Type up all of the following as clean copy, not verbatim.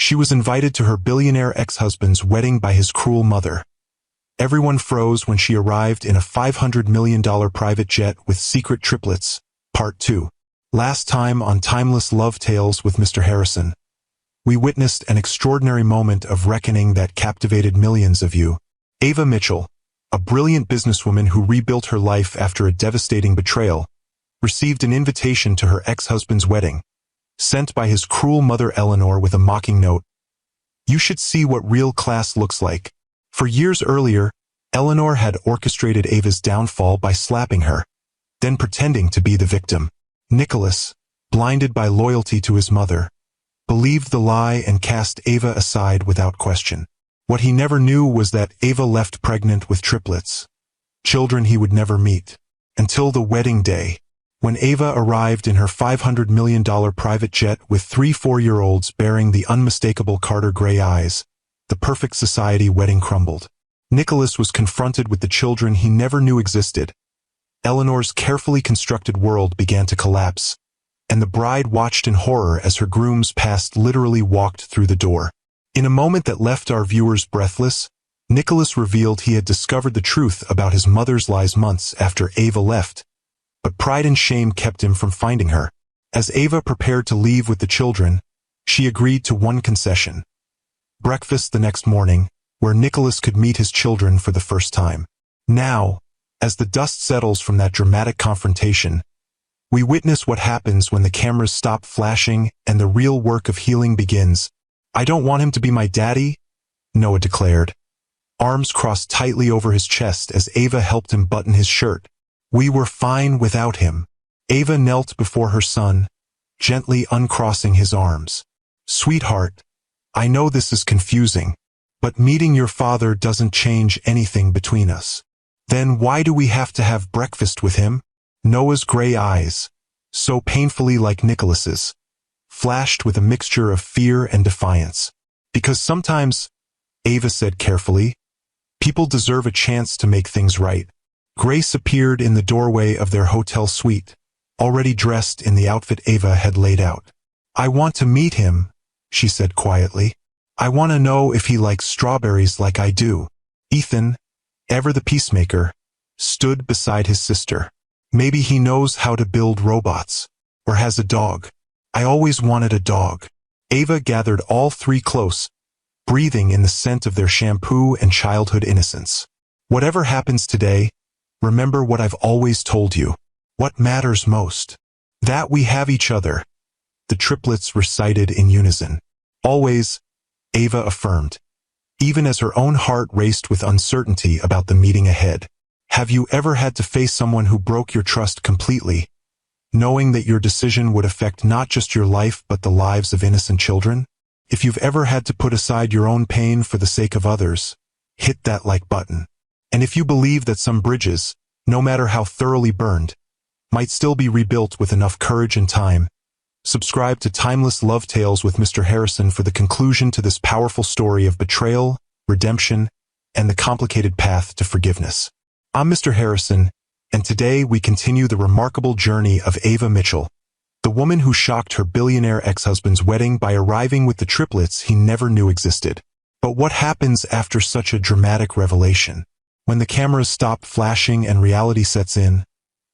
She was invited to her billionaire ex-husband's wedding by his cruel mother. Everyone froze when she arrived in a $500 million private jet with secret triplets. Part 2. Last time on Timeless Love Tales with Mr. Harrison, we witnessed an extraordinary moment of reckoning that captivated millions of you. Ava Mitchell, a brilliant businesswoman who rebuilt her life after a devastating betrayal, received an invitation to her ex-husband's wedding, sent by his cruel mother Eleanor with a mocking note. You should see what real class looks like. For years earlier, Eleanor had orchestrated Ava's downfall by slapping her, then pretending to be the victim. Nicholas, blinded by loyalty to his mother, believed the lie and cast Ava aside without question. What he never knew was that Ava left pregnant with triplets, children he would never meet, until the wedding day, when Ava arrived in her $500 million private jet with 3 4-year-olds bearing the unmistakable Carter gray eyes. The perfect society wedding crumbled. Nicholas was confronted with the children he never knew existed. Eleanor's carefully constructed world began to collapse, and the bride watched in horror as her groom's past literally walked through the door. In a moment that left our viewers breathless, Nicholas revealed he had discovered the truth about his mother's lies months after Ava left, but pride and shame kept him from finding her. As Ava prepared to leave with the children, she agreed to one concession: breakfast the next morning, where Nicholas could meet his children for the first time. Now, as the dust settles from that dramatic confrontation, we witness what happens when the cameras stop flashing and the real work of healing begins. I don't want him to be my daddy, Noah declared, arms crossed tightly over his chest as Ava helped him button his shirt. We were fine without him. Ava knelt before her son, gently uncrossing his arms. Sweetheart, I know this is confusing, but meeting your father doesn't change anything between us. Then why do we have to have breakfast with him? Noah's gray eyes, so painfully like Nicholas's, flashed with a mixture of fear and defiance. Because sometimes, Ava said carefully, people deserve a chance to make things right. Grace appeared in the doorway of their hotel suite, already dressed in the outfit Ava had laid out. I want to meet him, she said quietly. I want to know if he likes strawberries like I do. Ethan, ever the peacemaker, stood beside his sister. Maybe he knows how to build robots, or has a dog. I always wanted a dog. Ava gathered all 3 close, breathing in the scent of their shampoo and childhood innocence. Whatever happens today, remember what I've always told you. What matters most? That we have each other. The triplets recited in unison. Always, Ava affirmed, even as her own heart raced with uncertainty about the meeting ahead. Have you ever had to face someone who broke your trust completely, knowing that your decision would affect not just your life but the lives of innocent children? If you've ever had to put aside your own pain for the sake of others, hit that like button. And if you believe that some bridges, no matter how thoroughly burned, might still be rebuilt with enough courage and time, subscribe to Timeless Love Tales with Mr. Harrison for the conclusion to this powerful story of betrayal, redemption, and the complicated path to forgiveness. I'm Mr. Harrison, and today we continue the remarkable journey of Ava Mitchell, the woman who shocked her billionaire ex-husband's wedding by arriving with the triplets he never knew existed. But what happens after such a dramatic revelation? When the cameras stop flashing and reality sets in,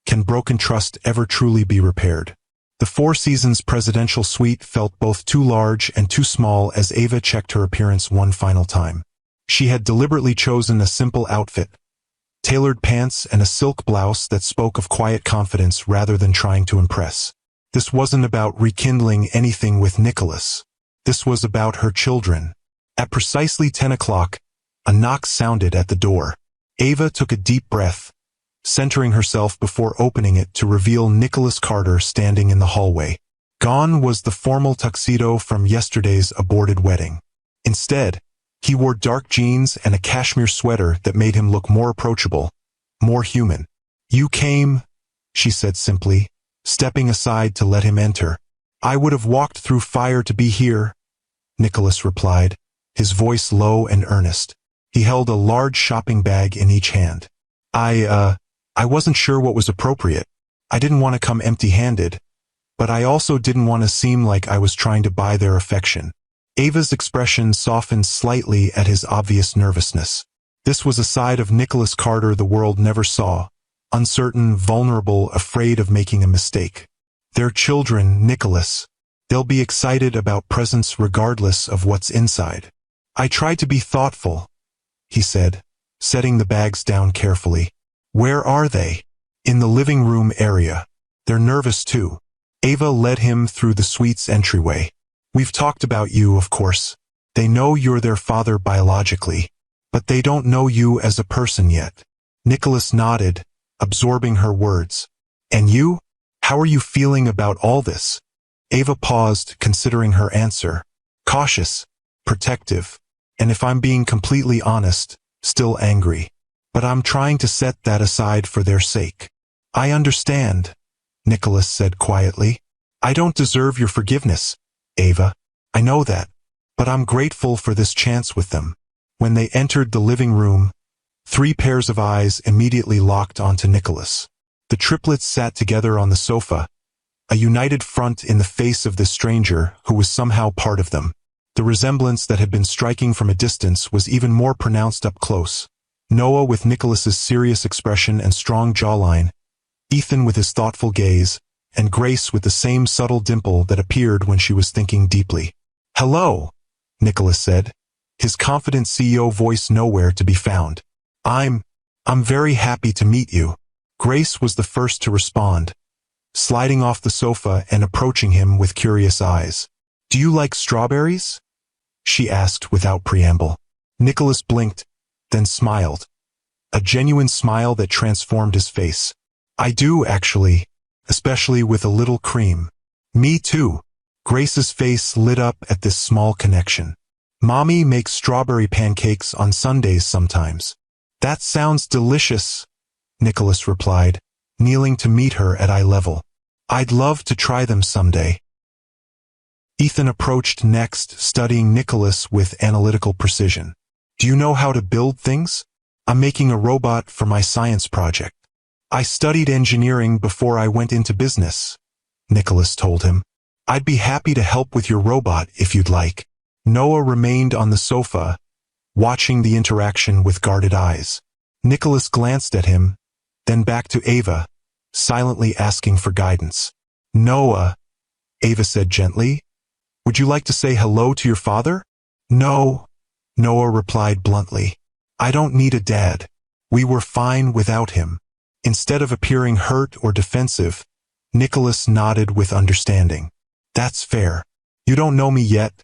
can broken trust ever truly be repaired? The Four Seasons presidential suite felt both too large and too small as Ava checked her appearance one final time. She had deliberately chosen a simple outfit, tailored pants and a silk blouse that spoke of quiet confidence rather than trying to impress. This wasn't about rekindling anything with Nicholas. This was about her children. At precisely 10 o'clock, a knock sounded at the door. Ava took a deep breath, centering herself before opening it to reveal Nicholas Carter standing in the hallway. Gone was the formal tuxedo from yesterday's aborted wedding. Instead, he wore dark jeans and a cashmere sweater that made him look more approachable, more human. You came, she said simply, stepping aside to let him enter. I would have walked through fire to be here, Nicholas replied, his voice low and earnest. He held a large shopping bag in each hand. I wasn't sure what was appropriate. I didn't want to come empty-handed, but I also didn't want to seem like I was trying to buy their affection. Ava's expression softened slightly at his obvious nervousness. This was a side of Nicholas Carter the world never saw, uncertain, vulnerable, afraid of making a mistake. They're children, Nicholas. They'll be excited about presents regardless of what's inside. I tried to be thoughtful, he said, setting the bags down carefully. Where are they? In the living room area. They're nervous too. Ava led him through the suite's entryway. We've talked about you, of course. They know you're their father biologically, but they don't know you as a person yet. Nicholas nodded, absorbing her words. And you? How are you feeling about all this? Ava paused, considering her answer. Cautious, protective, and if I'm being completely honest, still angry. But I'm trying to set that aside for their sake. I understand, Nicholas said quietly. I don't deserve your forgiveness, Ava. I know that. But I'm grateful for this chance with them. When they entered the living room, 3 pairs of eyes immediately locked onto Nicholas. The triplets sat together on the sofa, a united front in the face of this stranger who was somehow part of them. The resemblance that had been striking from a distance was even more pronounced up close. Noah with Nicholas's serious expression and strong jawline, Ethan with his thoughtful gaze, and Grace with the same subtle dimple that appeared when she was thinking deeply. Hello, Nicholas said, his confident CEO voice nowhere to be found. I'm very happy to meet you. Grace was the first to respond, sliding off the sofa and approaching him with curious eyes. Do you like strawberries? She asked without preamble. Nicholas blinked, then smiled. A genuine smile that transformed his face. I do, actually, especially with a little cream. Me too. Grace's face lit up at this small connection. Mommy makes strawberry pancakes on Sundays sometimes. That sounds delicious, Nicholas replied, kneeling to meet her at eye level. I'd love to try them someday. Ethan approached next, studying Nicholas with analytical precision. Do you know how to build things? I'm making a robot for my science project. I studied engineering before I went into business, Nicholas told him. I'd be happy to help with your robot if you'd like. Noah remained on the sofa, watching the interaction with guarded eyes. Nicholas glanced at him, then back to Ava, silently asking for guidance. Noah, Ava said gently, would you like to say hello to your father? No, Noah replied bluntly. I don't need a dad. We were fine without him. Instead of appearing hurt or defensive, Nicholas nodded with understanding. That's fair. You don't know me yet,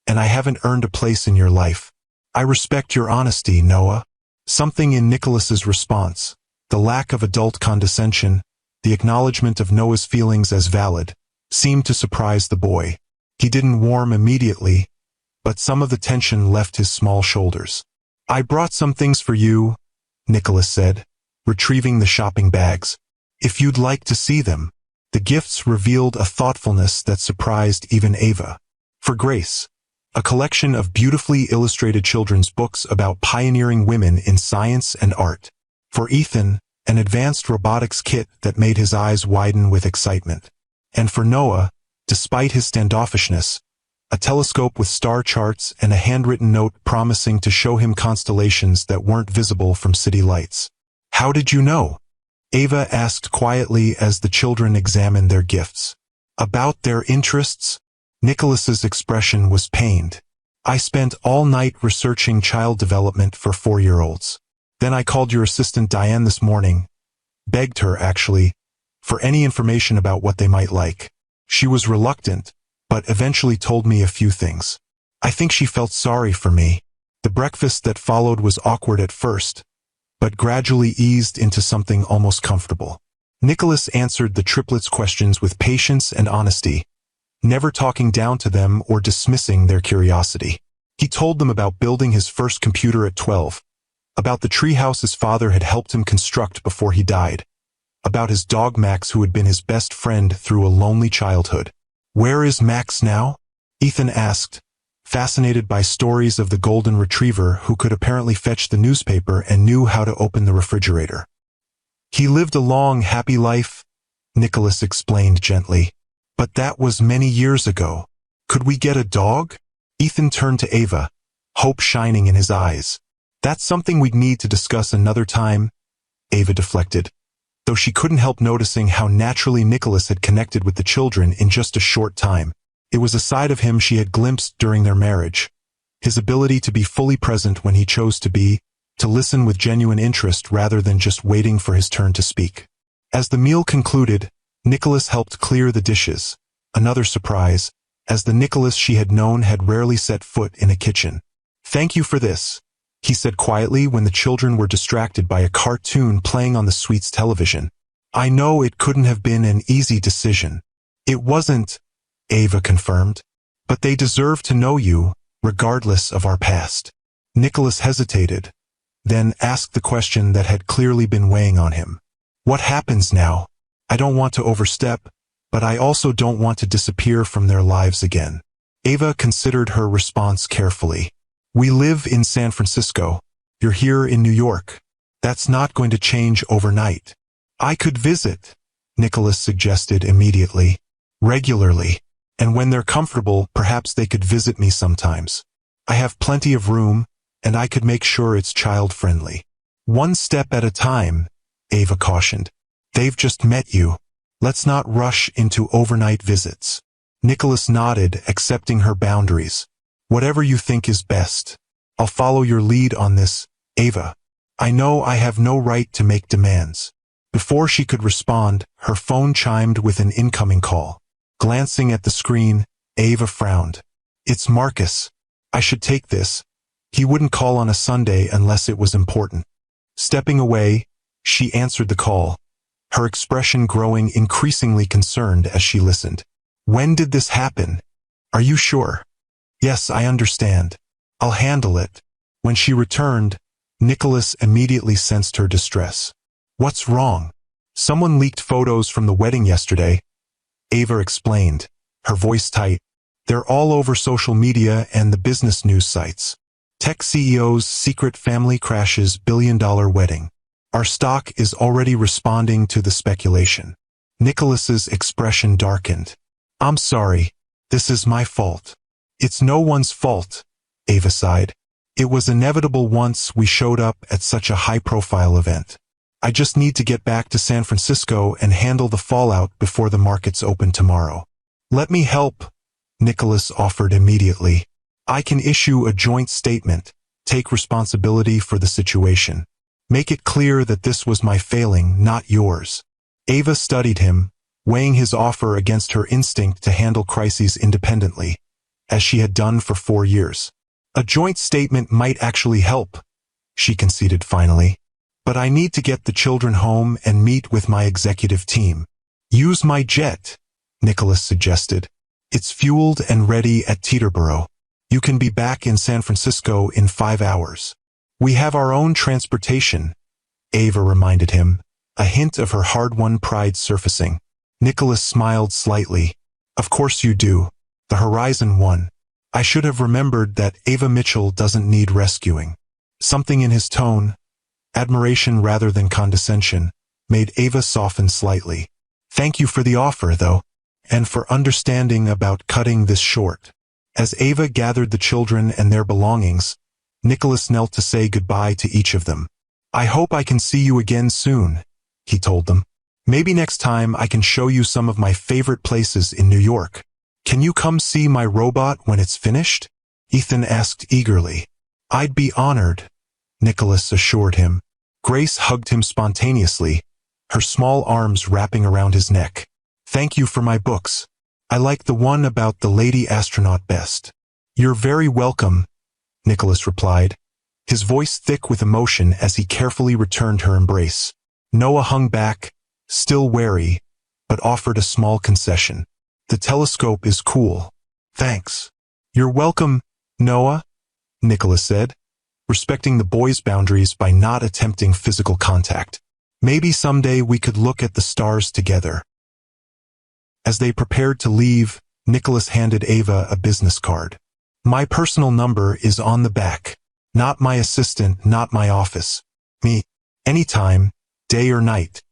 and I haven't earned a place in your life. I respect your honesty, Noah. Something in Nicholas's response, the lack of adult condescension, the acknowledgement of Noah's feelings as valid, seemed to surprise the boy. He didn't warm immediately, but some of the tension left his small shoulders. I brought some things for you, Nicholas said, retrieving the shopping bags. If you'd like to see them. The gifts revealed a thoughtfulness that surprised even Ava. For Grace, a collection of beautifully illustrated children's books about pioneering women in science and art. For Ethan, an advanced robotics kit that made his eyes widen with excitement. And for Noah, despite his standoffishness, a telescope with star charts and a handwritten note promising to show him constellations that weren't visible from city lights. How did you know? Ava asked quietly as the children examined their gifts. About their interests? Nicholas's expression was pained. I spent all night researching child development for 4-year-olds. Then I called your assistant Diane this morning, begged her actually, for any information about what they might like. She was reluctant, but eventually told me a few things. I think she felt sorry for me. The breakfast that followed was awkward at first, but gradually eased into something almost comfortable. Nicholas answered the triplets' questions with patience and honesty, never talking down to them or dismissing their curiosity. He told them about building his first computer at 12, about the treehouse his father had helped him construct before he died, about his dog Max who had been his best friend through a lonely childhood. Where is Max now? Ethan asked, fascinated by stories of the golden retriever who could apparently fetch the newspaper and knew how to open the refrigerator. He lived a long, happy life, Nicholas explained gently. But that was many years ago. Could we get a dog? Ethan turned to Ava, hope shining in his eyes. That's something we'd need to discuss another time, Ava deflected, though she couldn't help noticing how naturally Nicholas had connected with the children in just a short time. It was a side of him she had glimpsed during their marriage. His ability to be fully present when he chose to be, to listen with genuine interest rather than just waiting for his turn to speak. As the meal concluded, Nicholas helped clear the dishes. Another surprise, as the Nicholas she had known had rarely set foot in a kitchen. "Thank you for this," he said quietly when the children were distracted by a cartoon playing on the suite's television. "I know it couldn't have been an easy decision." "It wasn't," Ava confirmed. "But they deserve to know you, regardless of our past." Nicholas hesitated, then asked the question that had clearly been weighing on him. "What happens now? I don't want to overstep, but I also don't want to disappear from their lives again." Ava considered her response carefully. "We live in San Francisco. You're here in New York. That's not going to change overnight." "I could visit," Nicholas suggested immediately. "Regularly. And when they're comfortable, perhaps they could visit me sometimes. I have plenty of room, and I could make sure it's child-friendly." "One step at a time," Ava cautioned. "They've just met you. Let's not rush into overnight visits." Nicholas nodded, accepting her boundaries. "Whatever you think is best. I'll follow your lead on this, Ava. I know I have no right to make demands." Before she could respond, her phone chimed with an incoming call. Glancing at the screen, Ava frowned. "It's Marcus. I should take this. He wouldn't call on a Sunday unless it was important." Stepping away, she answered the call, her expression growing increasingly concerned as she listened. "When did this happen? Are you sure?" "Yes, I understand. I'll handle it." When she returned, Nicholas immediately sensed her distress. "What's wrong?" "Someone leaked photos from the wedding yesterday," Ava explained, her voice tight. "They're all over social media and the business news sites. Tech CEO's secret family crashes billion-dollar wedding. Our stock is already responding to the speculation." Nicholas's expression darkened. "I'm sorry. This is my fault." "It's no one's fault," Ava sighed. "It was inevitable once we showed up at such a high-profile event. I just need to get back to San Francisco and handle the fallout before the markets open tomorrow." "Let me help," Nicholas offered immediately. "I can issue a joint statement, take responsibility for the situation. Make it clear that this was my failing, not yours." Ava studied him, weighing his offer against her instinct to handle crises independently, as she had done for 4 years. "A joint statement might actually help," she conceded finally. "But I need to get the children home and meet with my executive team." "Use my jet," Nicholas suggested. "It's fueled and ready at Teterboro. You can be back in San Francisco in 5 hours." "We have our own transportation," Ava reminded him, a hint of her hard-won pride surfacing. Nicholas smiled slightly. "Of course you do. The Horizon one. I should have remembered that Ava Mitchell doesn't need rescuing." Something in his tone, admiration rather than condescension, made Ava soften slightly. "Thank you for the offer, though, and for understanding about cutting this short." As Ava gathered the children and their belongings, Nicholas knelt to say goodbye to each of them. "I hope I can see you again soon," he told them. "Maybe next time I can show you some of my favorite places in New York. Can you come see my robot when it's finished?" Ethan asked eagerly. "I'd be honored," Nicholas assured him. Grace hugged him spontaneously, her small arms wrapping around his neck. "Thank you for my books. I like the one about the lady astronaut best." "You're very welcome," Nicholas replied, his voice thick with emotion as he carefully returned her embrace. Noah hung back, still wary, but offered a small concession. "The telescope is cool. Thanks." "You're welcome, Noah," Nicholas said, respecting the boy's boundaries by not attempting physical contact. "Maybe someday we could look at the stars together." As they prepared to leave, Nicholas handed Ava a business card. "My personal number is on the back. Not my assistant, not my office. Me. Anytime, day or night."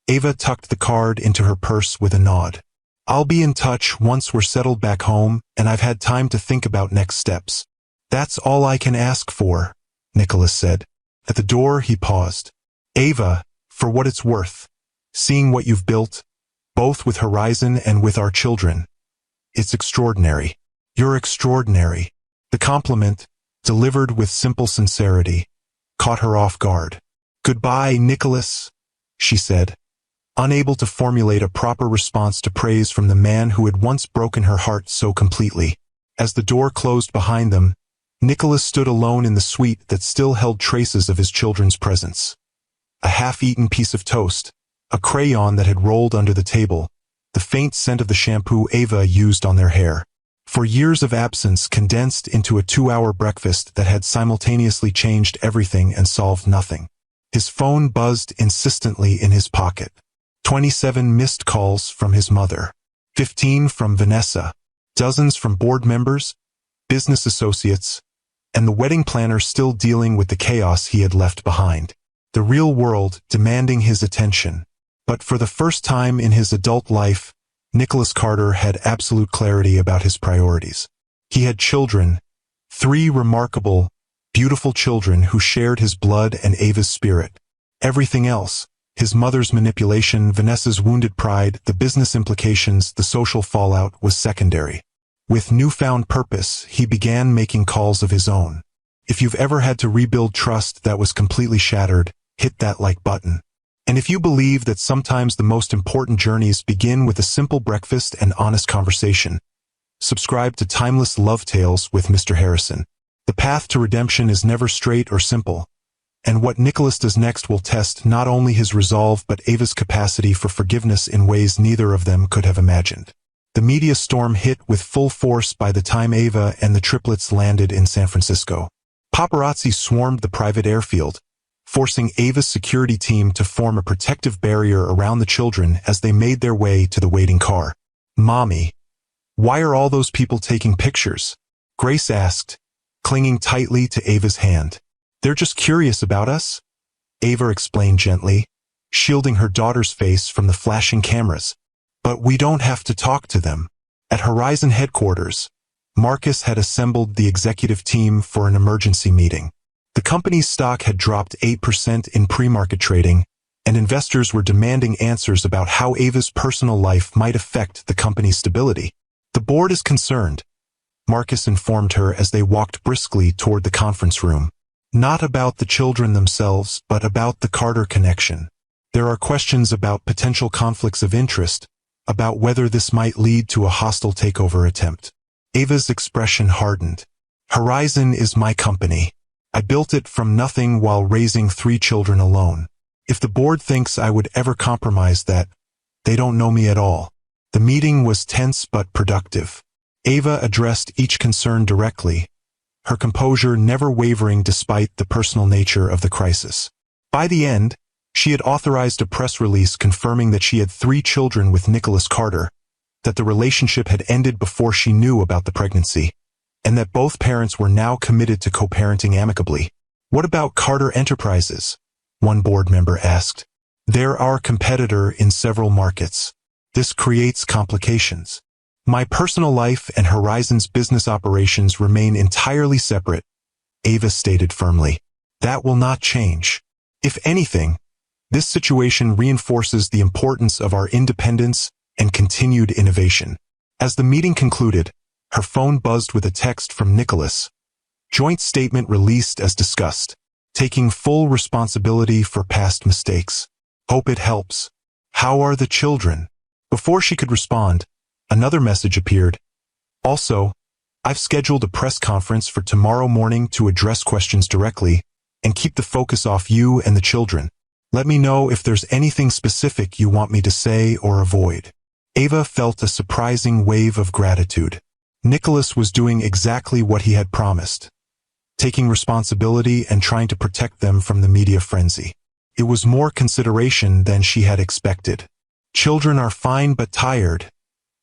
Ava tucked the card into her purse with a nod. I'll be in touch once we're settled back home and I've had time to think about next steps. That's all I can ask for, Nicholas said. At the door, he paused. Ava, for what it's worth, seeing what you've built, both with Horizon and with our children, it's extraordinary. You're extraordinary. The compliment, delivered with simple sincerity, caught her off guard. Goodbye, Nicholas, she said, unable to formulate a proper response to praise from the man who had once broken her heart so completely. As the door closed behind them, Nicholas stood alone in the suite that still held traces of his children's presence. A half-eaten piece of toast, a crayon that had rolled under the table, the faint scent of the shampoo Ava used on their hair. For years of absence condensed into a 2-hour breakfast that had simultaneously changed everything and solved nothing. His phone buzzed insistently in his pocket. 27 missed calls from his mother. 15 from Vanessa. Dozens from board members, business associates, and the wedding planner still dealing with the chaos he had left behind. The real world demanding his attention. But for the first time in his adult life, Nicholas Carter had absolute clarity about his priorities. He had children, 3 remarkable, beautiful children who shared his blood and Ava's spirit. Everything else, his mother's manipulation, Vanessa's wounded pride, the business implications, the social fallout, was secondary. With newfound purpose, he began making calls of his own. If you've ever had to rebuild trust that was completely shattered, hit that like button. And if you believe that sometimes the most important journeys begin with a simple breakfast and honest conversation, subscribe to Timeless Love Tales with Mr. Harrison. The path to redemption is never straight or simple, and what Nicholas does next will test not only his resolve but Ava's capacity for forgiveness in ways neither of them could have imagined. The media storm hit with full force by the time Ava and the triplets landed in San Francisco. Paparazzi swarmed the private airfield, forcing Ava's security team to form a protective barrier around the children as they made their way to the waiting car. Mommy, why are all those people taking pictures? Grace asked, clinging tightly to Ava's hand. They're just curious about us, Ava explained gently, shielding her daughter's face from the flashing cameras. But we don't have to talk to them. At Horizon headquarters, Marcus had assembled the executive team for an emergency meeting. The company's stock had dropped 8% in pre-market trading, and investors were demanding answers about how Ava's personal life might affect the company's stability. The board is concerned, Marcus informed her as they walked briskly toward the conference room. Not about the children themselves, but about the Carter connection. There are questions about potential conflicts of interest, about whether this might lead to a hostile takeover attempt. Ava's expression hardened. Horizon is my company. I built it from nothing while raising 3 children alone. If the board thinks I would ever compromise that, they don't know me at all. The meeting was tense but productive. Ava addressed each concern directly, her composure never wavering despite the personal nature of the crisis. By the end, she had authorized a press release confirming that she had 3 children with Nicholas Carter, that the relationship had ended before she knew about the pregnancy, and that both parents were now committed to co-parenting amicably. What about Carter Enterprises? One board member asked. They're our competitor in several markets. This creates complications. My personal life and Horizon's business operations remain entirely separate, Ava stated firmly. That will not change. If anything, this situation reinforces the importance of our independence and continued innovation. As the meeting concluded, her phone buzzed with a text from Nicholas. Joint statement released as discussed. Taking full responsibility for past mistakes. Hope it helps. How are the children? Before she could respond, another message appeared. Also, I've scheduled a press conference for tomorrow morning to address questions directly and keep the focus off you and the children. Let me know if there's anything specific you want me to say or avoid. Ava felt a surprising wave of gratitude. Nicholas was doing exactly what he had promised, taking responsibility and trying to protect them from the media frenzy. It was more consideration than she had expected. Children are fine but tired,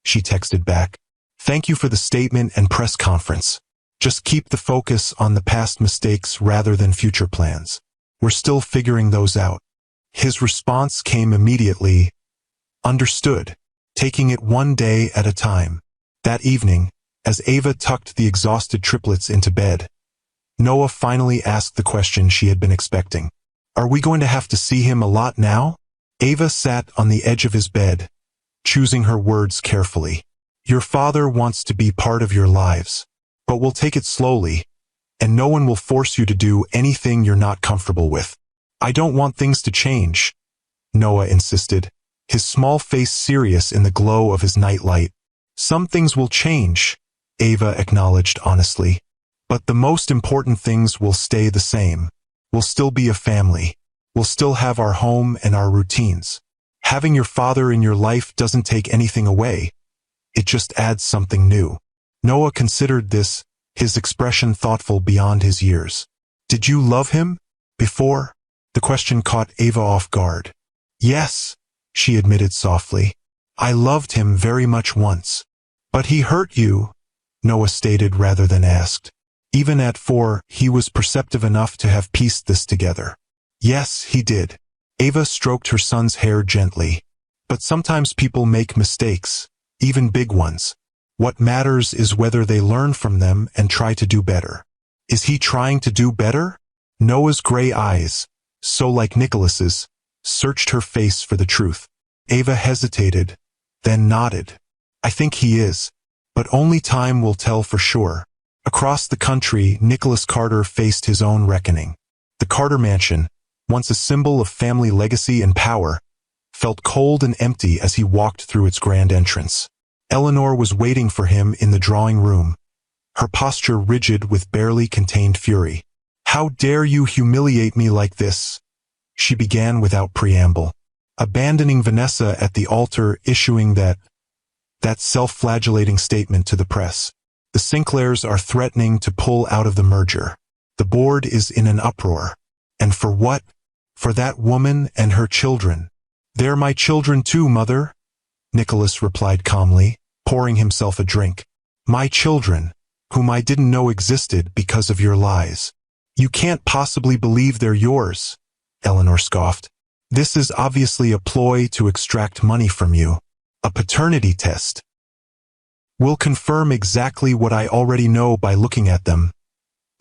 she texted back. Thank you for the statement and press conference. Just keep the focus on the past mistakes rather than future plans. We're still figuring those out. His response came immediately. Understood. taking it one day at a time. That evening, as Ava tucked the exhausted triplets into bed, Noah finally asked the question she had been expecting. Are we going to have to see him a lot now? Ava sat on the edge of his bed, choosing her words carefully. Your father wants to be part of your lives, but we'll take it slowly, and no one will force you to do anything you're not comfortable with. I don't want things to change, Noah insisted, his small face serious in the glow of his nightlight. Some things will change, Ava acknowledged honestly, but the most important things will stay the same. We'll still be a family. We'll still have our home and our routines. Having your father in your life doesn't take anything away. It just adds something new. Noah considered this, his expression thoughtful beyond his years. Did you love him before? The question caught Ava off guard. Yes, she admitted softly. I loved him very much once. But he hurt you, Noah stated rather than asked. Even at 4, he was perceptive enough to have pieced this together. Yes, he did. Ava stroked her son's hair gently. But sometimes people make mistakes, even big ones. What matters is whether they learn from them and try to do better. Is he trying to do better? Noah's gray eyes, so like Nicholas's, searched her face for the truth. Ava hesitated, then nodded. I think he is, but only time will tell for sure. Across the country, Nicholas Carter faced his own reckoning. The Carter mansion, once a symbol of family legacy and power, felt cold and empty as he walked through its grand entrance. Eleanor was waiting for him in the drawing room, her posture rigid with barely contained fury. How dare you humiliate me like this? She began without preamble, abandoning Vanessa at the altar, issuing that self-flagellating statement to the press. The Sinclairs are threatening to pull out of the merger. The board is in an uproar. And for what? For that woman and her children. They're my children too, Mother, Nicholas replied calmly, pouring himself a drink. My children, whom I didn't know existed because of your lies. You can't possibly believe they're yours, Eleanor scoffed. This is obviously a ploy to extract money from you. A paternity test. We'll confirm exactly what I already know by looking at them.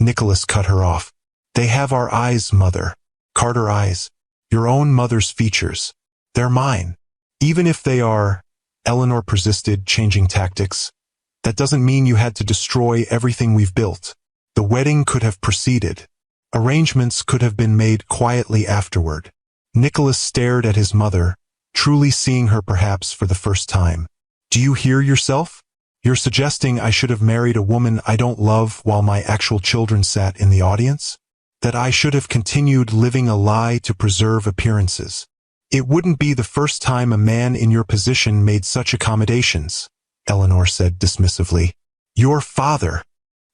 Nicholas cut her off. They have our eyes, Mother. Carter eyes. Your own mother's features. They're mine. Even if they are, Eleanor persisted, changing tactics. That doesn't mean you had to destroy everything we've built. The wedding could have proceeded. Arrangements could have been made quietly afterward. Nicholas stared at his mother, truly seeing her perhaps for the first time. Do you hear yourself? You're suggesting I should have married a woman I don't love while my actual children sat in the audience? That I should have continued living a lie to preserve appearances? It wouldn't be the first time a man in your position made such accommodations, Eleanor said dismissively. Your father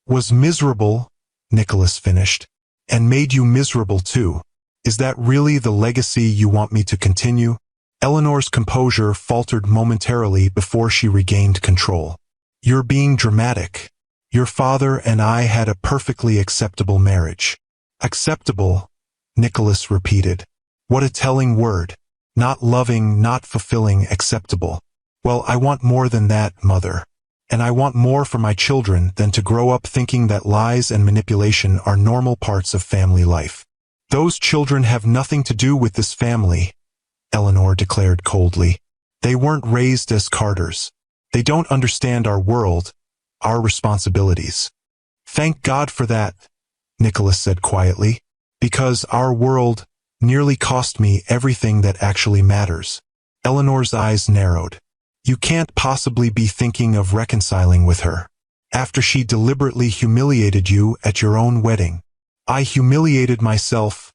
was miserable, Nicholas finished, and made you miserable too. Is that really the legacy you want me to continue? Eleanor's composure faltered momentarily before she regained control. You're being dramatic. Your father and I had a perfectly acceptable marriage. Acceptable, Nicholas repeated. What a telling word. Not loving, not fulfilling, acceptable. Well, I want more than that, Mother. And I want more for my children than to grow up thinking that lies and manipulation are normal parts of family life. Those children have nothing to do with this family, Eleanor declared coldly. They weren't raised as Carters. They don't understand our world, our responsibilities. Thank God for that, Nicholas said quietly, because our world nearly cost me everything that actually matters. Eleanor's eyes narrowed. You can't possibly be thinking of reconciling with her. After she deliberately humiliated you at your own wedding. I humiliated myself,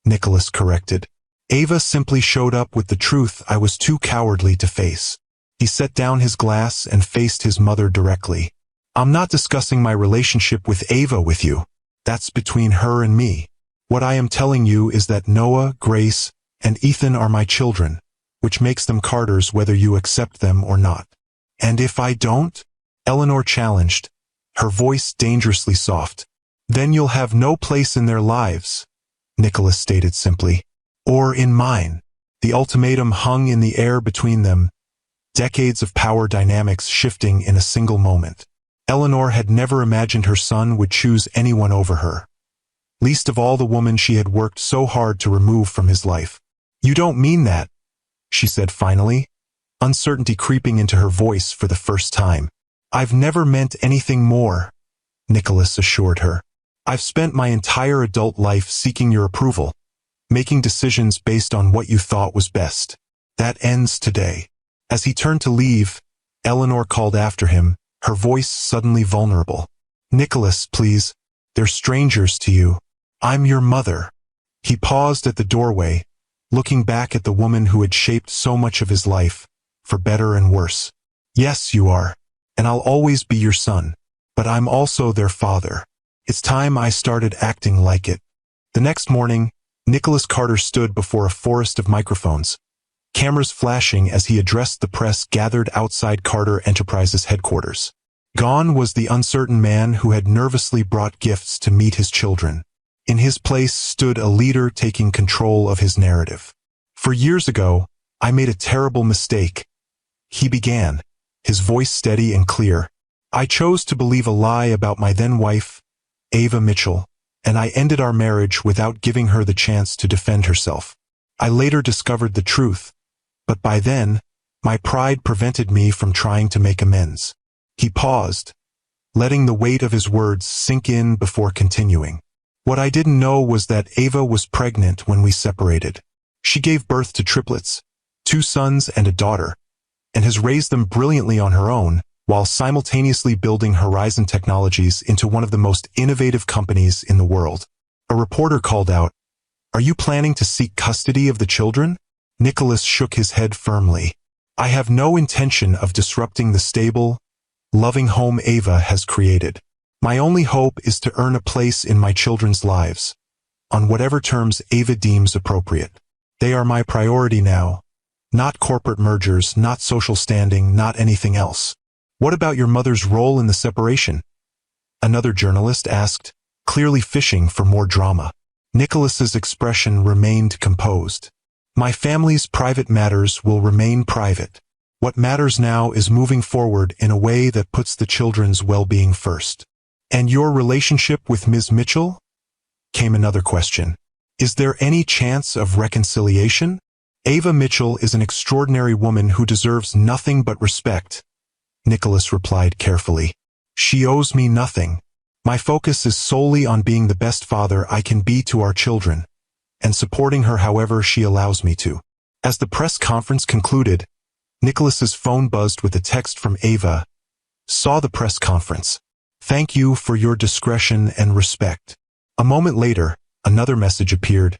Nicholas corrected. Ava simply showed up with the truth I was too cowardly to face. He set down his glass and faced his mother directly. I'm not discussing my relationship with Ava with you. That's between her and me. What I am telling you is that Noah, Grace, and Ethan are my children, which makes them Carters whether you accept them or not. And if I don't? Eleanor challenged, her voice dangerously soft. Then you'll have no place in their lives, Nicholas stated simply. Or in mine. The ultimatum hung in the air between them, decades of power dynamics shifting in a single moment. Eleanor had never imagined her son would choose anyone over her, least of all the woman she had worked so hard to remove from his life. "You don't mean that," she said finally, uncertainty creeping into her voice for the first time. "I've never meant anything more," Nicholas assured her. "I've spent my entire adult life seeking your approval, making decisions based on what you thought was best. That ends today." As he turned to leave, Eleanor called after him, her voice suddenly vulnerable. "Nicholas, please. They're strangers to you. I'm your mother." He paused at the doorway, looking back at the woman who had shaped so much of his life, for better and worse. "Yes, you are, and I'll always be your son, but I'm also their father. It's time I started acting like it." The next morning, Nicholas Carter stood before a forest of microphones, cameras flashing as he addressed the press gathered outside Carter Enterprises headquarters. Gone was the uncertain man who had nervously brought gifts to meet his children. In his place stood a leader taking control of his narrative. "For years ago, I made a terrible mistake," he began, his voice steady and clear. "I chose to believe a lie about my then-wife, Ava Mitchell, and I ended our marriage without giving her the chance to defend herself. I later discovered the truth, but by then, my pride prevented me from trying to make amends." He paused, letting the weight of his words sink in before continuing. "What I didn't know was that Ava was pregnant when we separated. She gave birth to triplets, 2 sons and a daughter, and has raised them brilliantly on her own, while simultaneously building Horizon Technologies into one of the most innovative companies in the world." A reporter called out, "Are you planning to seek custody of the children?" Nicholas shook his head firmly. "I have no intention of disrupting the stable, loving home Ava has created. My only hope is to earn a place in my children's lives, on whatever terms Ava deems appropriate. They are my priority now, not corporate mergers, not social standing, not anything else." "What about your mother's role in the separation?" another journalist asked, clearly fishing for more drama. Nicholas's expression remained composed. "My family's private matters will remain private. What matters now is moving forward in a way that puts the children's well-being first." "And your relationship with Ms. Mitchell?" came another question. "Is there any chance of reconciliation?" "Ava Mitchell is an extraordinary woman who deserves nothing but respect," Nicholas replied carefully. "She owes me nothing. My focus is solely on being the best father I can be to our children, and supporting her however she allows me to." As the press conference concluded, Nicholas's phone buzzed with a text from Ava. "Saw the press conference. Thank you for your discretion and respect." A moment later, another message appeared.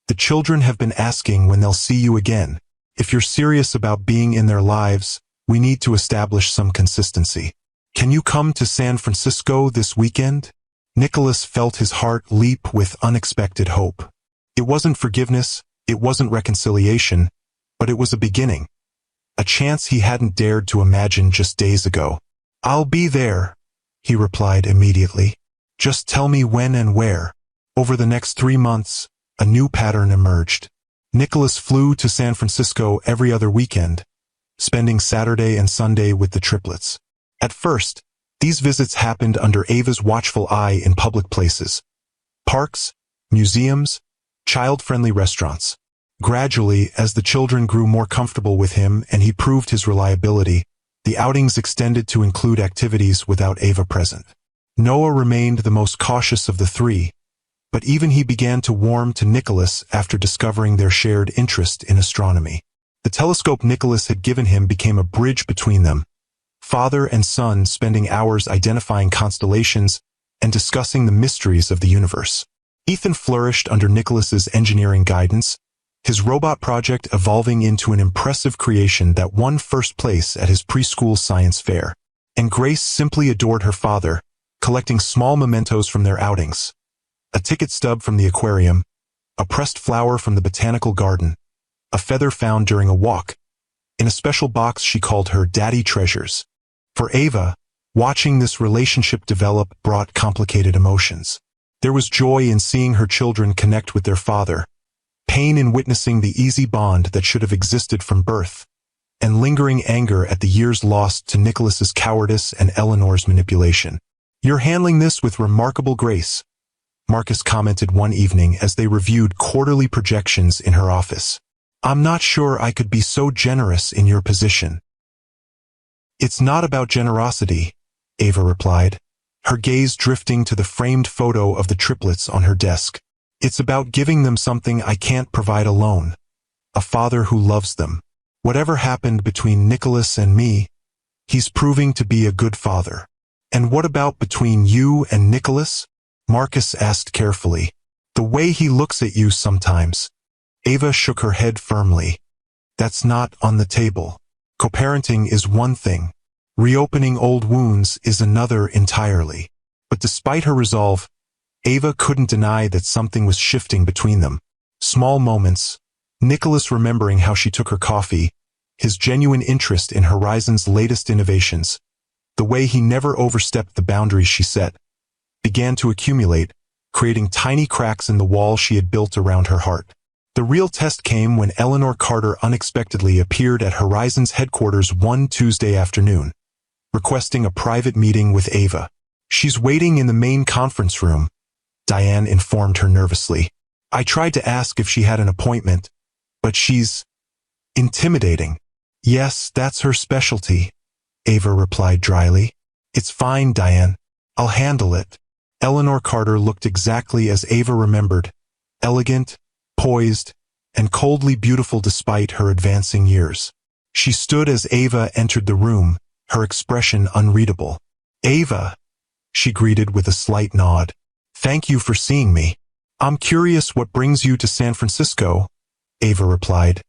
"The children have been asking when they'll see you again. If you're serious about being in their lives, we need to establish some consistency. Can you come to San Francisco this weekend?" Nicholas felt his heart leap with unexpected hope. It wasn't forgiveness, it wasn't reconciliation, but it was a beginning. A chance he hadn't dared to imagine just days ago. "I'll be there," he replied immediately. "Just tell me when and where." Over the next 3 months, a new pattern emerged. Nicholas flew to San Francisco every other weekend, spending Saturday and Sunday with the triplets. At first, these visits happened under Ava's watchful eye in public places: parks, museums, child-friendly restaurants. Gradually, as the children grew more comfortable with him and he proved his reliability, the outings extended to include activities without Ava present. Noah remained the most cautious of the 3, but even he began to warm to Nicholas after discovering their shared interest in astronomy. The telescope Nicholas had given him became a bridge between them, father and son spending hours identifying constellations and discussing the mysteries of the universe. Ethan flourished under Nicholas's engineering guidance, his robot project evolving into an impressive creation that won first place at his preschool science fair. And Grace simply adored her father, collecting small mementos from their outings: a ticket stub from the aquarium, a pressed flower from the botanical garden, a feather found during a walk. In a special box she called her Daddy Treasures. For Ava, watching this relationship develop brought complicated emotions. There was joy in seeing her children connect with their father, pain in witnessing the easy bond that should have existed from birth, and lingering anger at the years lost to Nicholas's cowardice and Eleanor's manipulation. "You're handling this with remarkable grace," Marcus commented one evening as they reviewed quarterly projections in her office. "I'm not sure I could be so generous in your position." "It's not about generosity," Ava replied, her gaze drifting to the framed photo of the triplets on her desk. "It's about giving them something I can't provide alone. A father who loves them. Whatever happened between Nicholas and me, he's proving to be a good father." "And what about between you and Nicholas?" Marcus asked carefully. "The way he looks at you sometimes." Ava shook her head firmly. "That's not on the table. Co-parenting is one thing. Reopening old wounds is another entirely." But despite her resolve, Ava couldn't deny that something was shifting between them. Small moments, Nicholas remembering how she took her coffee, his genuine interest in Horizon's latest innovations, the way he never overstepped the boundaries she set, began to accumulate, creating tiny cracks in the wall she had built around her heart. The real test came when Eleanor Carter unexpectedly appeared at Horizon's headquarters one Tuesday afternoon, requesting a private meeting with Ava. "She's waiting in the main conference room," Diane informed her nervously. "I tried to ask if she had an appointment, but she's intimidating." "Yes, that's her specialty," Ava replied dryly. "It's fine, Diane. I'll handle it." Eleanor Carter looked exactly as Ava remembered, elegant, poised, and coldly beautiful despite her advancing years. She stood as Ava entered the room, her expression unreadable. "Ava," she greeted with a slight nod. "Thank you for seeing me. I'm curious what brings you to San Francisco," Ava replied,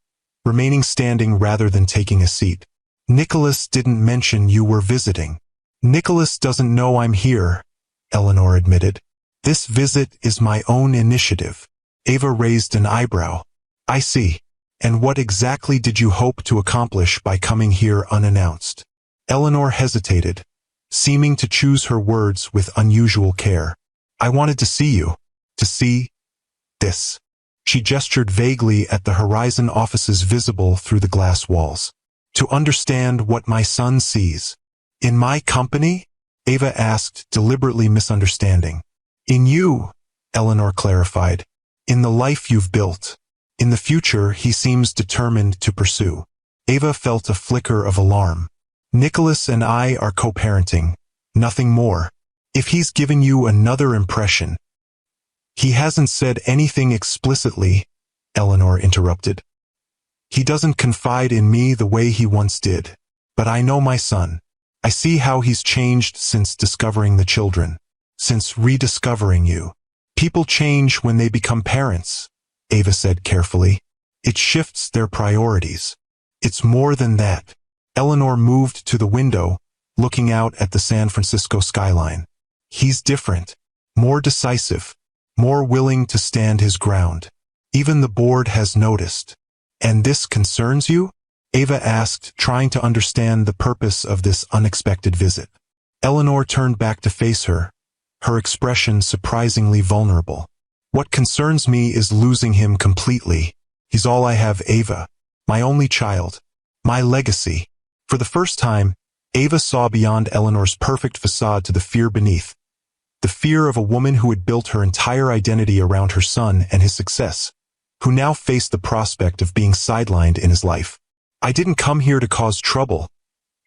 remaining standing rather than taking a seat. "Nicholas didn't mention you were visiting." "Nicholas doesn't know I'm here," Eleanor admitted. "This visit is my own initiative." Ava raised an eyebrow. "I see. And what exactly did you hope to accomplish by coming here unannounced?" Eleanor hesitated, seeming to choose her words with unusual care. "I wanted to see you. To see this." She gestured vaguely at the Horizon offices visible through the glass walls. "To understand what my son sees." "In my company?" Ava asked, deliberately misunderstanding. "In you," Eleanor clarified. "In the life you've built. In the future he seems determined to pursue." Ava felt a flicker of alarm. "Nicholas and I are co-parenting, nothing more. If he's given you another impression—" "He hasn't said anything explicitly," Eleanor interrupted. "He doesn't confide in me the way he once did. But I know my son. I see how he's changed since discovering the children, since rediscovering you. People change when they become parents," Ava said carefully. "It shifts their priorities. It's more than that." Eleanor moved to the window, looking out at the San Francisco skyline. "He's different, more decisive, more willing to stand his ground. Even the board has noticed." "And this concerns you?" Ava asked, trying to understand the purpose of this unexpected visit. Eleanor turned back to face her, her expression surprisingly vulnerable. "What concerns me is losing him completely. He's all I have, Ava. My only child. My legacy." For the first time, Ava saw beyond Eleanor's perfect facade to the fear beneath. The fear of a woman who had built her entire identity around her son and his success, who now faced the prospect of being sidelined in his life. "I didn't come here to cause trouble,"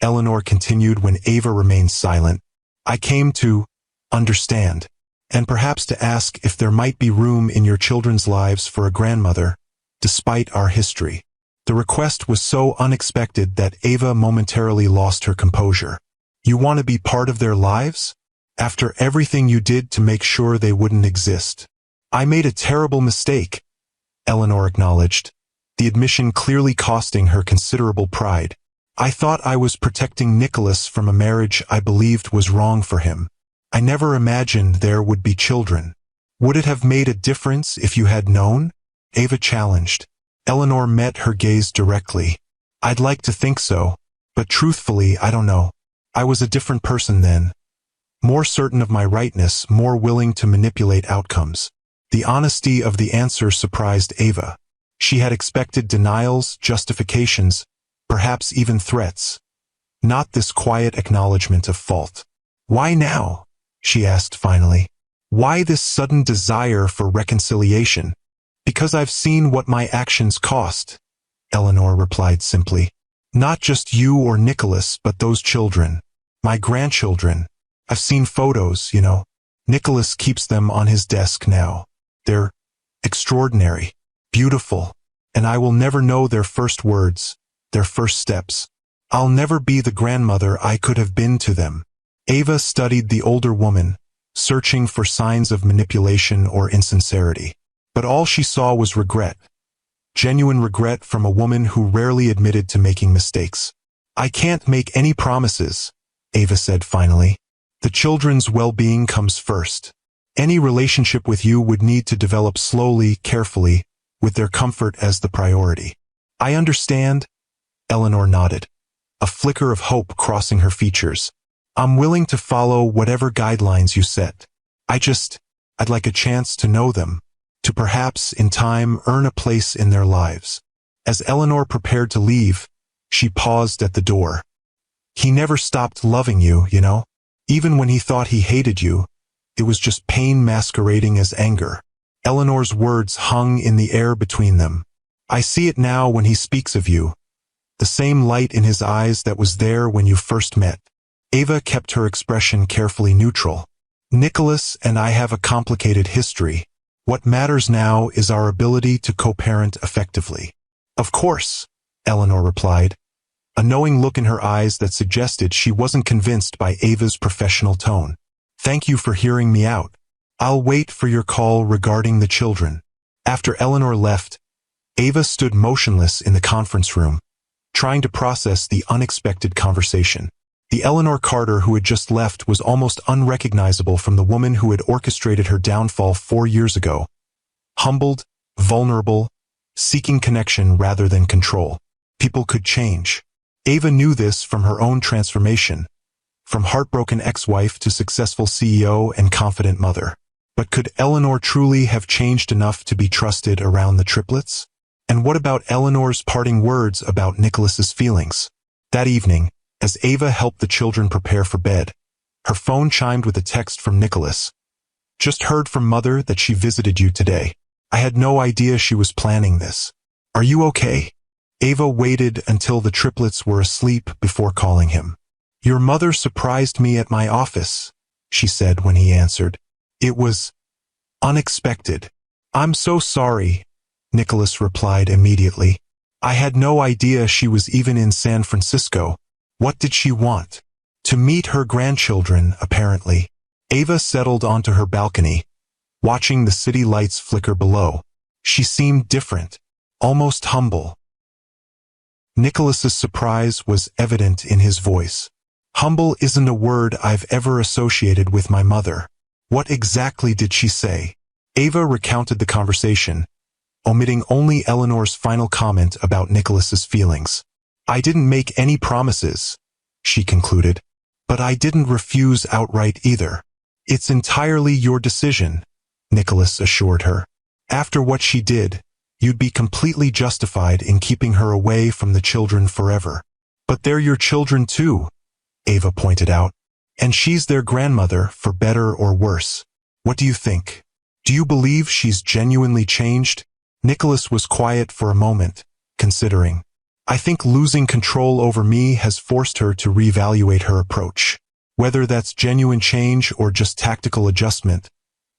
Eleanor continued when Ava remained silent. "I came to understand, and perhaps to ask if there might be room in your children's lives for a grandmother, despite our history." The request was so unexpected that Ava momentarily lost her composure. "You want to be part of their lives? After everything you did to make sure they wouldn't exist?" "I made a terrible mistake," Eleanor acknowledged, the admission clearly costing her considerable pride. "I thought I was protecting Nicholas from a marriage I believed was wrong for him. I never imagined there would be children." "Would it have made a difference if you had known?" Ava challenged. Eleanor met her gaze directly. "I'd like to think so, but truthfully I don't know. I was a different person then. More certain of my rightness, more willing to manipulate outcomes." The honesty of the answer surprised Ava. She had expected denials, justifications, perhaps even threats. Not this quiet acknowledgement of fault. "Why now?" she asked finally. "Why this sudden desire for reconciliation?" "Because I've seen what my actions cost," Eleanor replied simply. "Not just you or Nicholas, but those children. My grandchildren. I've seen photos, you know. Nicholas keeps them on his desk now. They're extraordinary, beautiful, and I will never know their first words, their first steps. I'll never be the grandmother I could have been to them." Ava studied the older woman, searching for signs of manipulation or insincerity. But all she saw was regret. Genuine regret from a woman who rarely admitted to making mistakes. "I can't make any promises," Ava said finally. "The children's well-being comes first. Any relationship with you would need to develop slowly, carefully, with their comfort as the priority." "I understand," Eleanor nodded, a flicker of hope crossing her features. "I'm willing to follow whatever guidelines you set. I'd like a chance to know them, to perhaps, in time, earn a place in their lives." As Eleanor prepared to leave, she paused at the door. "He never stopped loving you, you know? Even when he thought he hated you, it was just pain masquerading as anger." Eleanor's words hung in the air between them. "I see it now when he speaks of you. The same light in his eyes that was there when you first met." Ava kept her expression carefully neutral. "Nicholas and I have a complicated history. What matters now is our ability to co-parent effectively." "Of course," Eleanor replied, a knowing look in her eyes that suggested she wasn't convinced by Ava's professional tone. "Thank you for hearing me out. I'll wait for your call regarding the children." After Eleanor left, Ava stood motionless in the conference room, trying to process the unexpected conversation. The Eleanor Carter who had just left was almost unrecognizable from the woman who had orchestrated her downfall 4 years ago. Humbled, vulnerable, seeking connection rather than control. People could change. Ava knew this from her own transformation, from heartbroken ex-wife to successful CEO and confident mother. But could Eleanor truly have changed enough to be trusted around the triplets? And what about Eleanor's parting words about Nicholas's feelings? That evening, as Ava helped the children prepare for bed, her phone chimed with a text from Nicholas. "Just heard from Mother that she visited you today. I had no idea she was planning this. Are you okay?" Ava waited until the triplets were asleep before calling him. "Your mother surprised me at my office," she said when he answered. "It was unexpected." "I'm so sorry," Nicholas replied immediately. "I had no idea she was even in San Francisco. What did she want?" "To meet her grandchildren, apparently." Ava settled onto her balcony, watching the city lights flicker below. She seemed different, almost humble. Nicholas's surprise was evident in his voice. "Humble isn't a word I've ever associated with my mother. What exactly did she say?" Ava recounted the conversation, omitting only Eleanor's final comment about Nicholas's feelings. "I didn't make any promises," she concluded, "but I didn't refuse outright either." "It's entirely your decision," Nicholas assured her. "After what she did, you'd be completely justified in keeping her away from the children forever." "But they're your children too," Ava pointed out. "And she's their grandmother, for better or worse. What do you think? Do you believe she's genuinely changed?" Nicholas was quiet for a moment, considering. "I think losing control over me has forced her to reevaluate her approach. Whether that's genuine change or just tactical adjustment,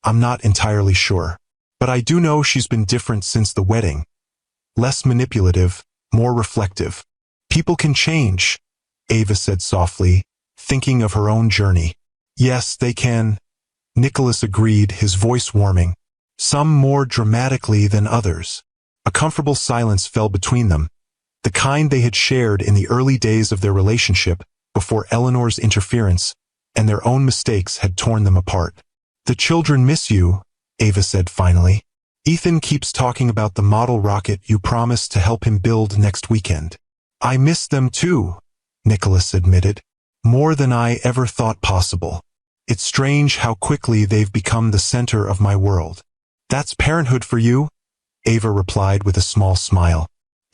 I'm not entirely sure. But I do know she's been different since the wedding. Less manipulative, more reflective." "People can change," Ava said softly, thinking of her own journey. "Yes, they can," Nicholas agreed, his voice warming. "Some more dramatically than others." A comfortable silence fell between them, the kind they had shared in the early days of their relationship before Eleanor's interference and their own mistakes had torn them apart. "The children miss you," Ava said finally. "Ethan keeps talking about the model rocket you promised to help him build next weekend." "I miss them too," Nicholas admitted. "More than I ever thought possible. It's strange how quickly they've become the center of my world." "That's parenthood for you," Ava replied with a small smile.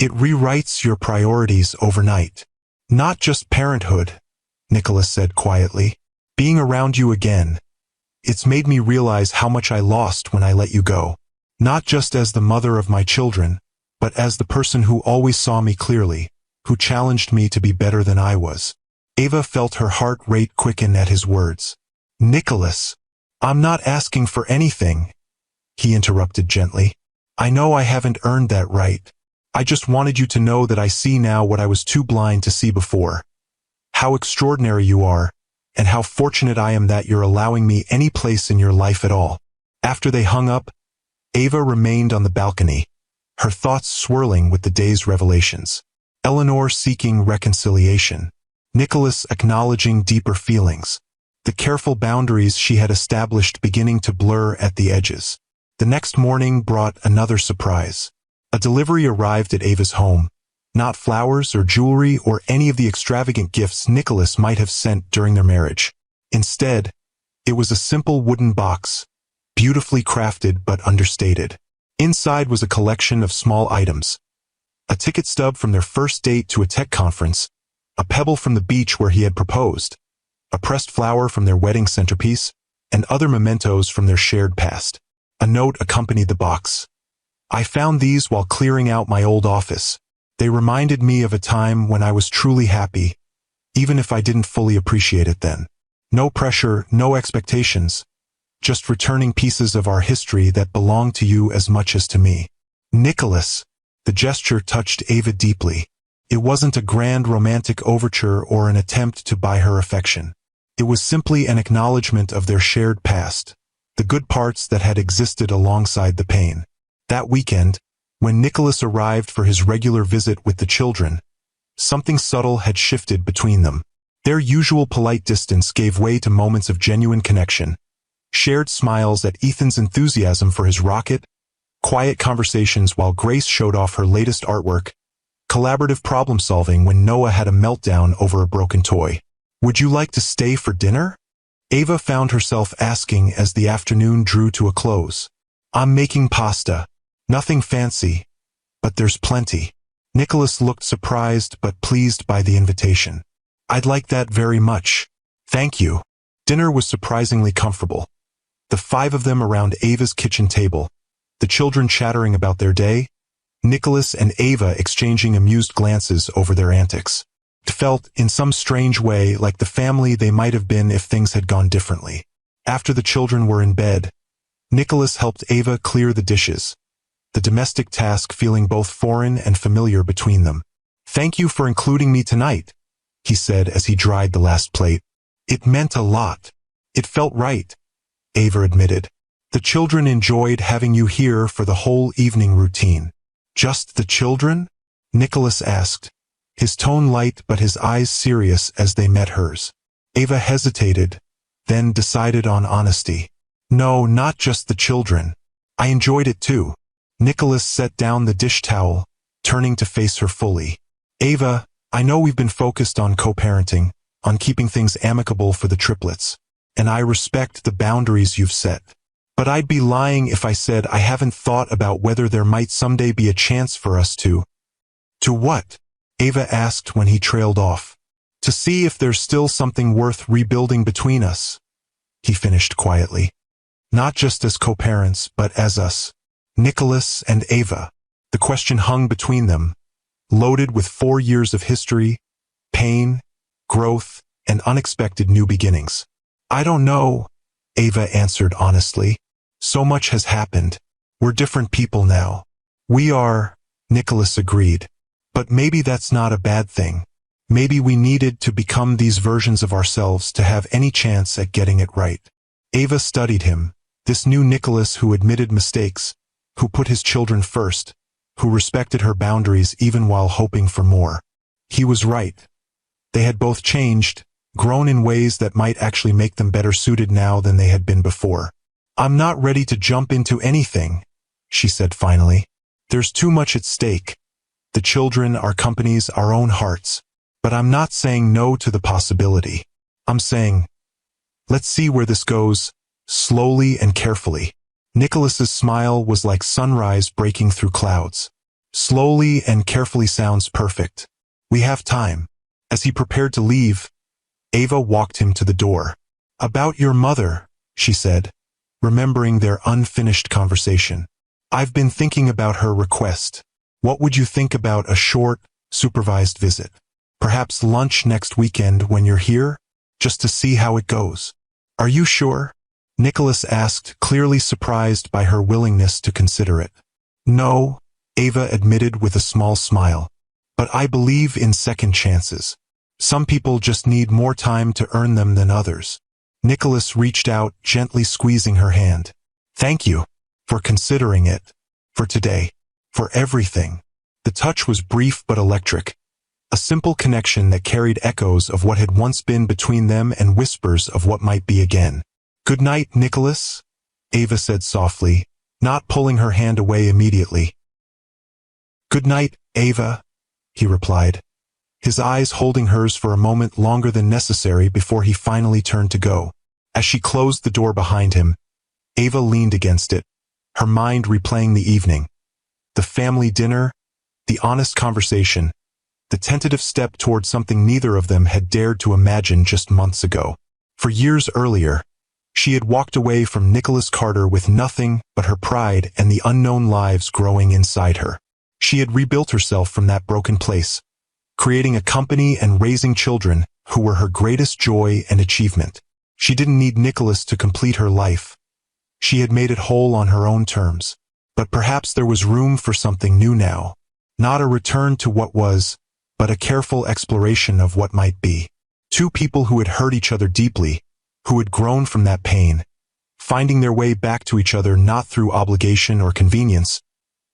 It rewrites your priorities overnight. Not just parenthood, Nicholas said quietly. Being around you again. It's made me realize how much I lost when I let you go. Not just as the mother of my children, but as the person who always saw me clearly, who challenged me to be better than I was. Ava felt her heart rate quicken at his words. Nicholas, I'm not asking for anything, he interrupted gently. I know I haven't earned that right. I just wanted you to know that I see now what I was too blind to see before. How extraordinary you are, and how fortunate I am that you're allowing me any place in your life at all. After they hung up, Ava remained on the balcony, her thoughts swirling with the day's revelations. Eleanor seeking reconciliation. Nicholas acknowledging deeper feelings. The careful boundaries she had established beginning to blur at the edges. The next morning brought another surprise. A delivery arrived at Ava's home. Not flowers or jewelry or any of the extravagant gifts Nicholas might have sent during their marriage. Instead, it was a simple wooden box, beautifully crafted but understated. Inside was a collection of small items. A ticket stub from their first date to a tech conference, a pebble from the beach where he had proposed, a pressed flower from their wedding centerpiece, and other mementos from their shared past. A note accompanied the box. I found these while clearing out my old office. They reminded me of a time when I was truly happy, even if I didn't fully appreciate it then. No pressure, no expectations, just returning pieces of our history that belong to you as much as to me. Nicholas, the gesture touched Ava deeply. It wasn't a grand romantic overture or an attempt to buy her affection. It was simply an acknowledgement of their shared past, the good parts that had existed alongside the pain. That weekend, when Nicholas arrived for his regular visit with the children, something subtle had shifted between them. Their usual polite distance gave way to moments of genuine connection. Shared smiles at Ethan's enthusiasm for his rocket, quiet conversations while Grace showed off her latest artwork, collaborative problem-solving when Noah had a meltdown over a broken toy. Would you like to stay for dinner? Ava found herself asking as the afternoon drew to a close. I'm making pasta. Nothing fancy, but there's plenty. Nicholas looked surprised but pleased by the invitation. I'd like that very much. Thank you. Dinner was surprisingly comfortable. The five of them around Ava's kitchen table, the children chattering about their day, Nicholas and Ava exchanging amused glances over their antics. It felt, in some strange way, like the family they might have been if things had gone differently. After the children were in bed, Nicholas helped Ava clear the dishes, the domestic task feeling both foreign and familiar between them. Thank you for including me tonight, he said as he dried the last plate. It meant a lot. It felt right, Ava admitted. The children enjoyed having you here for the whole evening routine. Just the children? Nicholas asked, his tone light but his eyes serious as they met hers. Ava hesitated, then decided on honesty. No, not just the children. I enjoyed it too. Nicholas set down the dish towel, turning to face her fully. Ava, I know we've been focused on co-parenting, on keeping things amicable for the triplets, and I respect the boundaries you've set. But I'd be lying if I said I haven't thought about whether there might someday be a chance for us to. To what? Ava asked when he trailed off. To see if there's still something worth rebuilding between us, he finished quietly. Not just as co-parents, but as us. Nicholas and Ava. The question hung between them, loaded with 4 years of history, pain, growth, and unexpected new beginnings. I don't know, Ava answered honestly. So much has happened. We're different people now. We are, Nicholas agreed. But maybe that's not a bad thing. Maybe we needed to become these versions of ourselves to have any chance at getting it right. Ava studied him, this new Nicholas who admitted mistakes, who put his children first, who respected her boundaries even while hoping for more. He was right. They had both changed, grown in ways that might actually make them better suited now than they had been before. I'm not ready to jump into anything, she said finally. There's too much at stake. The children, our companies, our own hearts. But I'm not saying no to the possibility. I'm saying, let's see where this goes, slowly and carefully. Nicholas's smile was like sunrise breaking through clouds. Slowly and carefully sounds perfect. We have time. As he prepared to leave, Ava walked him to the door. About your mother, she said, remembering their unfinished conversation. I've been thinking about her request. What would you think about a short, supervised visit? Perhaps lunch next weekend when you're here, just to see how it goes. Are you sure? Nicholas asked, clearly surprised by her willingness to consider it. No, Ava admitted with a small smile. But I believe in second chances. Some people just need more time to earn them than others. Nicholas reached out, gently squeezing her hand. Thank you for considering it. For today. For everything. The touch was brief but electric. A simple connection that carried echoes of what had once been between them and whispers of what might be again. Good night, Nicholas, Ava said softly, not pulling her hand away immediately. Good night, Ava, he replied, his eyes holding hers for a moment longer than necessary before he finally turned to go. As she closed the door behind him, Ava leaned against it, her mind replaying the evening. The family dinner, the honest conversation, the tentative step toward something neither of them had dared to imagine just months ago. For years earlier, she had walked away from Nicholas Carter with nothing but her pride and the unknown lives growing inside her. She had rebuilt herself from that broken place, creating a company and raising children who were her greatest joy and achievement. She didn't need Nicholas to complete her life. She had made it whole on her own terms. But perhaps there was room for something new now. Not a return to what was, but a careful exploration of what might be. Two people who had hurt each other deeply, who had grown from that pain, finding their way back to each other not through obligation or convenience,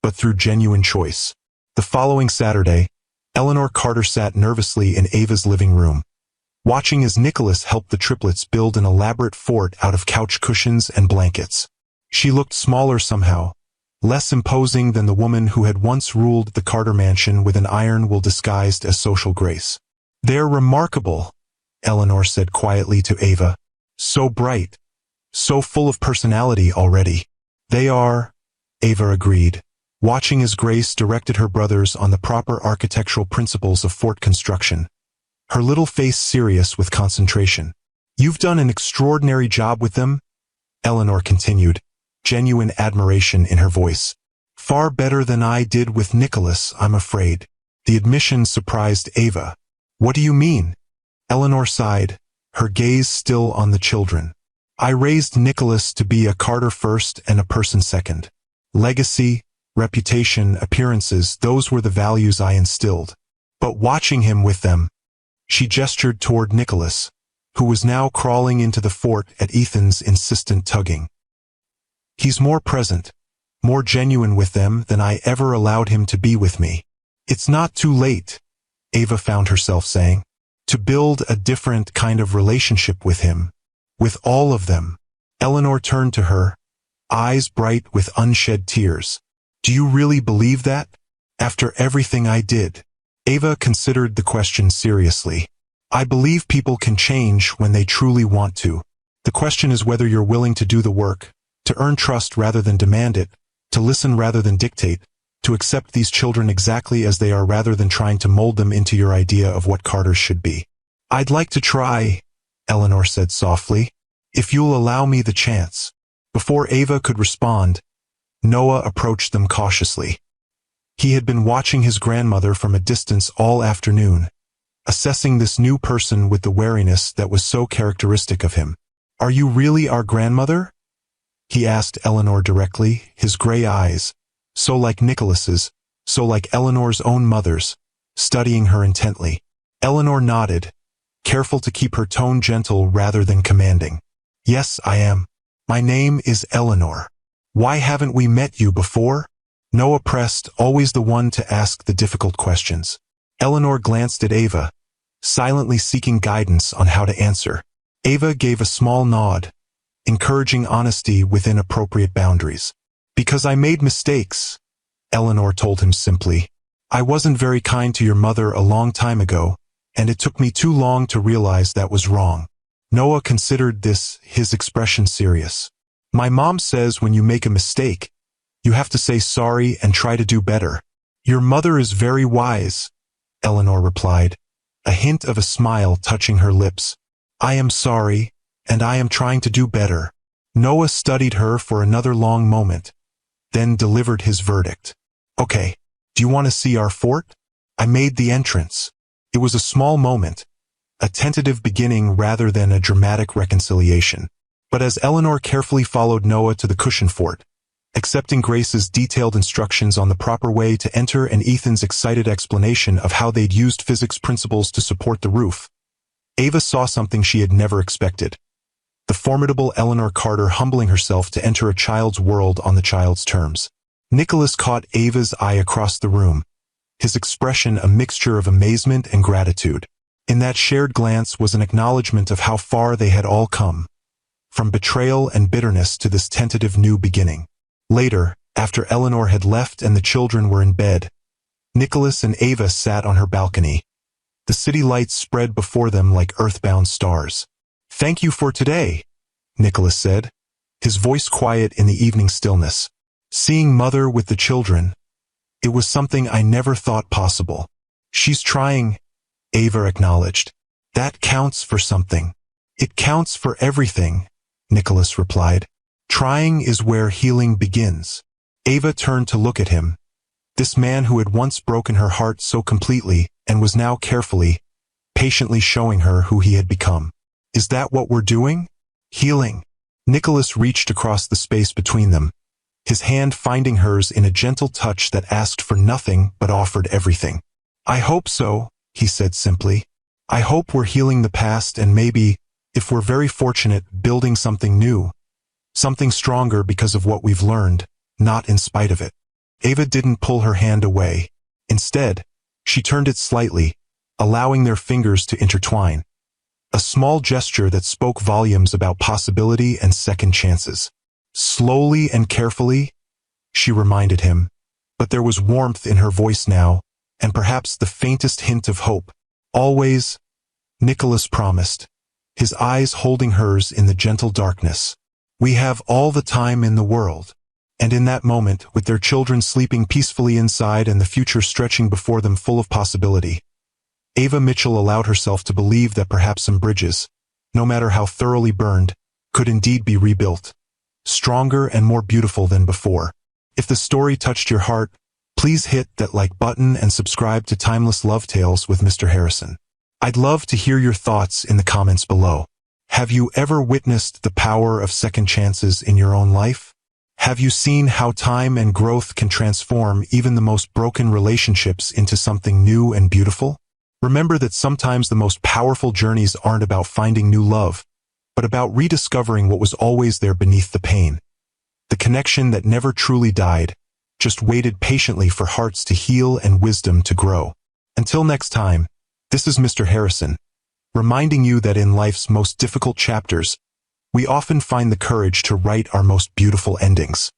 but through genuine choice. The following Saturday, Eleanor Carter sat nervously in Ava's living room, watching as Nicholas helped the triplets build an elaborate fort out of couch cushions and blankets. She looked smaller somehow, less imposing than the woman who had once ruled the Carter mansion with an iron will disguised as social grace. They're remarkable, Eleanor said quietly to Ava. So bright, so full of personality already. They are, Ava agreed, watching as Grace directed her brothers on the proper architectural principles of fort construction, her little face serious with concentration. You've done an extraordinary job with them, Eleanor continued, genuine admiration in her voice. Far better than I did with Nicholas, I'm afraid. The admission surprised Ava. What do you mean? Eleanor sighed, her gaze still on the children. I raised Nicholas to be a Carter first and a person second. Legacy, reputation, appearances, those were the values I instilled. But watching him with them, she gestured toward Nicholas, who was now crawling into the fort at Ethan's insistent tugging. He's more present, more genuine with them than I ever allowed him to be with me. It's not too late, Ava found herself saying, to build a different kind of relationship with him, with all of them. Eleanor turned to her, eyes bright with unshed tears. Do you really believe that? After everything I did? Ava considered the question seriously. I believe people can change when they truly want to. The question is whether you're willing to do the work, to earn trust rather than demand it, to listen rather than dictate, to accept these children exactly as they are rather than trying to mold them into your idea of what Carters should be. I'd like to try, Eleanor said softly, if you'll allow me the chance. Before Ava could respond, Noah approached them cautiously. He had been watching his grandmother from a distance all afternoon, assessing this new person with the wariness that was so characteristic of him. Are you really our grandmother? He asked Eleanor directly, his gray eyes, so like Nicholas's, so like Eleanor's own mother's, studying her intently. Eleanor nodded, careful to keep her tone gentle rather than commanding. Yes, I am. My name is Eleanor. Why haven't we met you before? Noah pressed, always the one to ask the difficult questions. Eleanor glanced at Ava, silently seeking guidance on how to answer. Ava gave a small nod, encouraging honesty within appropriate boundaries. Because I made mistakes, Eleanor told him simply. I wasn't very kind to your mother a long time ago, and it took me too long to realize that was wrong. Noah considered his expression serious. My mom says when you make a mistake, you have to say sorry and try to do better. "Your mother is very wise," Eleanor replied, a hint of a smile touching her lips. "I am sorry, and I am trying to do better." Noah studied her for another long moment, then delivered his verdict. "Okay, do you want to see our fort? I made the entrance." It was a small moment, a tentative beginning rather than a dramatic reconciliation. But as Eleanor carefully followed Noah to the cushion fort, accepting Grace's detailed instructions on the proper way to enter and Ethan's excited explanation of how they'd used physics principles to support the roof, Ava saw something she had never expected. The formidable Eleanor Carter humbling herself to enter a child's world on the child's terms. Nicholas caught Ava's eye across the room, his expression a mixture of amazement and gratitude. In that shared glance was an acknowledgement of how far they had all come, from betrayal and bitterness to this tentative new beginning. Later, after Eleanor had left and the children were in bed, Nicholas and Ava sat on her balcony. The city lights spread before them like earthbound stars. "Thank you for today," Nicholas said, his voice quiet in the evening stillness. "Seeing Mother with the children, it was something I never thought possible." "She's trying," Ava acknowledged. "That counts for something." "It counts for everything," Nicholas replied. "Trying is where healing begins." Ava turned to look at him, this man who had once broken her heart so completely and was now carefully, patiently showing her who he had become. "Is that what we're doing? Healing?" Nicholas reached across the space between them, his hand finding hers in a gentle touch that asked for nothing but offered everything. "I hope so," he said simply. "I hope we're healing the past and maybe, if we're very fortunate, building something new. Something stronger because of what we've learned, not in spite of it." Ava didn't pull her hand away. Instead, she turned it slightly, allowing their fingers to intertwine. A small gesture that spoke volumes about possibility and second chances. "Slowly and carefully," she reminded him, but there was warmth in her voice now, and perhaps the faintest hint of hope. "Always," Nicholas promised, his eyes holding hers in the gentle darkness. "We have all the time in the world." And in that moment, with their children sleeping peacefully inside and the future stretching before them full of possibility, Ava Mitchell allowed herself to believe that perhaps some bridges, no matter how thoroughly burned, could indeed be rebuilt, stronger and more beautiful than before. If the story touched your heart, please hit that like button and subscribe to Timeless Love Tales with Mr. Harrison. I'd love to hear your thoughts in the comments below. Have you ever witnessed the power of second chances in your own life? Have you seen how time and growth can transform even the most broken relationships into something new and beautiful? Remember that sometimes the most powerful journeys aren't about finding new love, but about rediscovering what was always there beneath the pain. The connection that never truly died, just waited patiently for hearts to heal and wisdom to grow. Until next time, this is Mr. Harrison, reminding you that in life's most difficult chapters, we often find the courage to write our most beautiful endings.